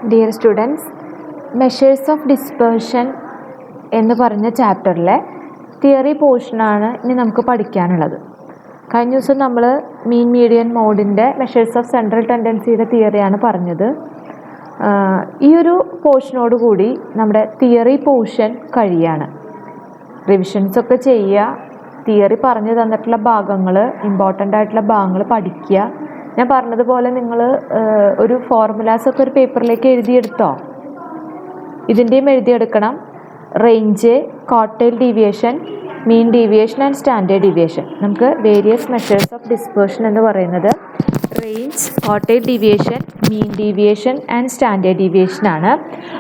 Dear students, measures of dispersion എന്ന് പറഞ്ഞ ചാപ്റ്ററിലെ theory പോർഷനാണ് ഇനി നമുക്ക് പഠിക്കാനുള്ളത്. കഴിഞ്ഞ ദിവസം നമ്മൾ മീൻ മീഡിയൻ മോഡിൻ്റെ മെഷേഴ്സ് ഓഫ് സെൻട്രൽ ടെൻഡൻസിയുടെ തിയറിയാണ് പറഞ്ഞത്. ഈ ഒരു പോർഷനോട് കൂടി നമ്മുടെ തിയറി പോർഷൻ കഴിയാണ്. റിവിഷൻസൊക്കെ ചെയ്യുക, തിയറി പറഞ്ഞു തന്നിട്ടുള്ള ഭാഗങ്ങൾ, ഇമ്പോർട്ടൻ്റ് ആയിട്ടുള്ള ഭാഗങ്ങൾ പഠിക്കുക. ഞാൻ പറഞ്ഞതുപോലെ നിങ്ങൾ ഒരു ഫോർമുലാസൊക്കെ ഒരു പേപ്പറിലേക്ക് എഴുതിയെടുത്തോ? ഇതിൻ്റെയും എഴുതിയെടുക്കണം. Range, quartile deviation, mean deviation and standard deviation. നമുക്ക് വേരിയസ് മെഷേഴ്സ് ഓഫ് ഡിസ്പേർഷൻ എന്ന് പറയുന്നത് range, quartile deviation, mean deviation and standard deviation ആണ്.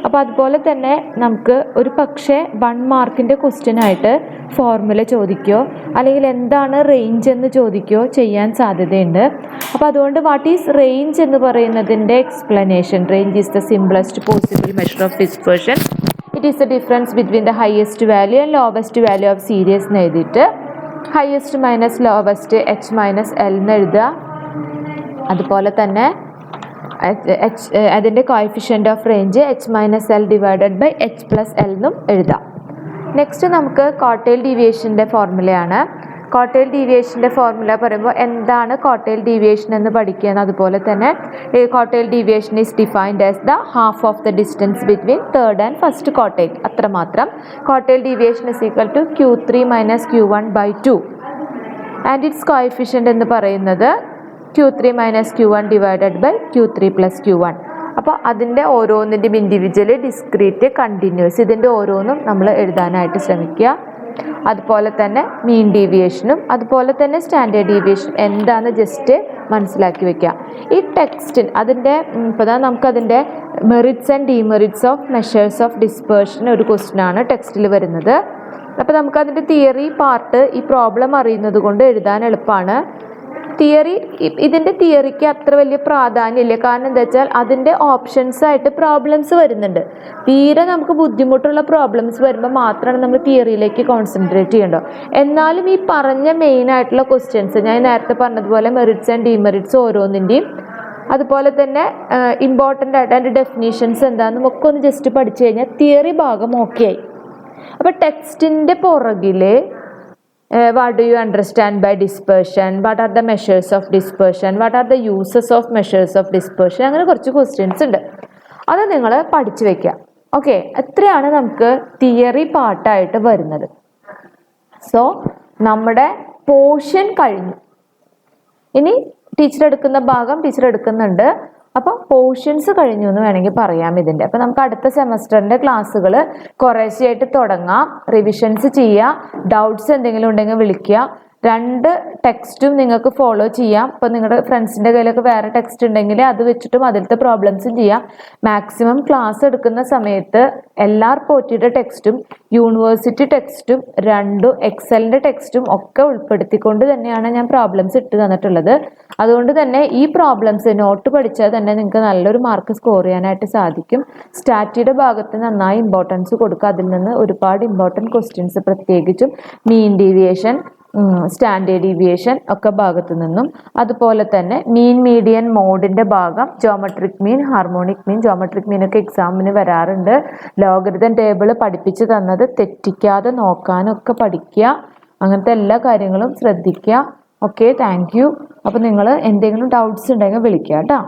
അപ്പോൾ അതുപോലെ തന്നെ നമുക്ക് ഒരു പക്ഷേ 1 മാർക്കിൻ്റെ ക്വസ്റ്റ്യനായിട്ട് ഫോർമുല ചോദിക്കുകയോ അല്ലെങ്കിൽ എന്താണ് റേഞ്ച് എന്ന് ചോദിക്കുകയോ ചെയ്യാൻ സാധ്യതയുണ്ട്. അപ്പോൾ അതുകൊണ്ട് വാട്ട് ഈസ് റേഞ്ച് എന്ന് പറയുന്നതിൻ്റെ explanation. Range is the simplest possible measure of dispersion. It is the difference between the highest value and lowest value of series എന്ന് എഴുതിയിട്ട് highest minus lowest H minus L എന്ന് എഴുതുക. അതുപോലെ തന്നെ അതിൻ്റെ coefficient of range H minus L divided by H plus L എന്നും എഴുതാം. Next നമുക്ക് ക്വാർട്ടൈൽ ഡീവിയേഷൻ്റെ ഫോർമുലയാണ്. ക്വാർട്ടൈൽ ഡീവിയേഷൻ്റെ ഫോർമുല പറയുമ്പോൾ എന്താണ് ക്വാർട്ടൈൽ ഡീവിയേഷൻ എന്ന് പഠിക്കുക. അതുപോലെ തന്നെ quartile deviation is defined as the half of the distance between third and first quartile. അത്രമാത്രം. Quartile deviation is equal to Q3 minus Q1 by 2 and it's coefficient എന്ന് പറയുന്നത് Q3 minus Q1 divided by Q3 plus Q1. അപ്പോൾ അതിൻ്റെ ഓരോന്നിൻ്റെയും individually, discrete, continuous, ഇതിൻ്റെ ഓരോന്നും നമ്മൾ എഴുതാനായിട്ട് ശ്രമിക്കുക. അതുപോലെ തന്നെ മീൻ ഡീവിയേഷനും അതുപോലെ തന്നെ സ്റ്റാൻഡേർഡ് ഡീവിയേഷൻ എന്താണെന്ന് ജസ്റ്റ് മനസ്സിലാക്കി വെക്കുക. ഈ ടെക്സ്റ്റിന് അതിൻ്റെ ഇപ്പോൾ നമുക്കതിൻ്റെ merits and demerits of measures of dispersion ഒരു ക്വസ്റ്റ്യനാണ് ടെക്സ്റ്റിൽ വരുന്നത്. അപ്പോൾ നമുക്കതിൻ്റെ തിയറി പാർട്ട് ഈ പ്രോബ്ലം അറിയുന്നത് കൊണ്ട് എഴുതാൻ എളുപ്പമാണ്. ഇതിൻ്റെ തിയറിക്ക് അത്ര വലിയ പ്രാധാന്യമില്ല. കാരണം എന്താ വെച്ചാൽ അതിൻ്റെ ഓപ്ഷൻസ് ആയിട്ട് പ്രോബ്ലംസ് വരുന്നുണ്ട്. തീരെ നമുക്ക് ബുദ്ധിമുട്ടുള്ള പ്രോബ്ലംസ് വരുമ്പോൾ മാത്രമാണ് നമ്മൾ തിയറിയിലേക്ക് കോൺസെൻട്രേറ്റ് ചെയ്യേണ്ടത്. എന്നാലും ഈ പറഞ്ഞ മെയിൻ ആയിട്ടുള്ള ക്വസ്റ്റ്യൻസ് ഞാൻ നേരത്തെ പറഞ്ഞതുപോലെ മെറിറ്റ്സ് ആൻഡ് ഡിമെറിറ്റ്സ് ഓരോന്നിൻ്റെയും അതുപോലെ തന്നെ ഇമ്പോർട്ടൻ്റ് ആയിട്ട് അതിൻ്റെ ഡെഫിനീഷൻസ് എന്താണെന്നും ഒക്കെ ഒന്ന് ജസ്റ്റ് പഠിച്ചു കഴിഞ്ഞാൽ തിയറി ഭാഗം ഓക്കെ ആയി. അപ്പോൾ ടെക്സ്റ്റിൻ്റെ പുറകിൽ what do you understand by dispersion, what are the measures of dispersion, what are the uses of measures of dispersion, അങ്ങനെ കുറച്ച് ക്വസ്റ്റ്യൻസ് ഉണ്ട്. അത് നിങ്ങൾ പഠിച്ചു വെക്കുക. ഓക്കെ, എത്രയാണ് നമുക്ക് തിയറി പാർട്ടായിട്ട് വരുന്നത്. സോ നമ്മുടെ പോർഷൻ കഴിഞ്ഞു. ഇനി ടീച്ചർ എടുക്കുന്ന ഭാഗം ടീച്ചർ എടുക്കുന്നുണ്ട്. അപ്പോൾ പോർഷൻസ് കഴിഞ്ഞു എന്ന് വേണമെങ്കിൽ പറയാം ഇതിൻ്റെ. അപ്പോൾ നമുക്ക് അടുത്ത സെമസ്റ്ററിൻ്റെ ക്ലാസ്സുകൾ കുറേശ്ശെയായിട്ട് തുടങ്ങാം. റിവിഷൻസ് ചെയ്യുക. ഡൗട്ട്സ് എന്തെങ്കിലും ഉണ്ടെങ്കിൽ വിളിക്കുക. 2 ടെക്സ്റ്റും നിങ്ങൾക്ക് ഫോളോ ചെയ്യാം. ഇപ്പോൾ നിങ്ങളുടെ ഫ്രണ്ട്സിൻ്റെ കയ്യിലൊക്കെ വേറെ ടെക്സ്റ്റ് ഉണ്ടെങ്കിൽ അത് വെച്ചിട്ടും അതിലത്തെ പ്രോബ്ലംസും ചെയ്യാം. മാക്സിമം ക്ലാസ് എടുക്കുന്ന സമയത്ത് LRPOTയുടെ ടെക്സ്റ്റും യൂണിവേഴ്സിറ്റി ടെക്സ്റ്റും 2 എക്സലിൻ്റെ ടെക്സ്റ്റും ഒക്കെ ഉൾപ്പെടുത്തിക്കൊണ്ട് തന്നെയാണ് ഞാൻ പ്രോബ്ലംസ് ഇട്ട് തന്നിട്ടുള്ളത്. അതുകൊണ്ട് തന്നെ ഈ പ്രോബ്ലംസ് നോട്ട് പഠിച്ചാൽ തന്നെ നിങ്ങൾക്ക് നല്ലൊരു മാർക്ക് സ്കോർ ചെയ്യാനായിട്ട് സാധിക്കും. സ്റ്റാറ്റിയുടെ ഭാഗത്ത് നന്നായി ഇമ്പോർട്ടൻസ് കൊടുക്കുക. അതിൽ നിന്ന് ഒരുപാട് ഇമ്പോർട്ടൻറ്റ് ക്വസ്റ്റ്യൻസ്, പ്രത്യേകിച്ചും മീൻ ഡീവിയേഷൻ, സ്റ്റാൻഡേർഡ് ഡീവിയേഷൻ ഒക്കെ ഭാഗത്തു നിന്നും, അതുപോലെ തന്നെ മീൻ മീഡിയൻ മോഡിൻ്റെ ഭാഗം, geometric mean, harmonic mean, geometric മീനൊക്കെ എക്സാമിന് വരാറുണ്ട്. ലോഗരിതം ടേബിൾ പഠിപ്പിച്ച് തന്നത് തെറ്റിക്കാതെ നോക്കാനൊക്കെ പഠിക്കുക. അങ്ങനത്തെ എല്ലാ കാര്യങ്ങളും ശ്രദ്ധിക്കുക. Okay, thank you. അപ്പോൾ നിങ്ങൾ എന്തെങ്കിലും ഡൗട്ട്സ് ഉണ്ടെങ്കിൽ വിളിക്കുക കേട്ടോ.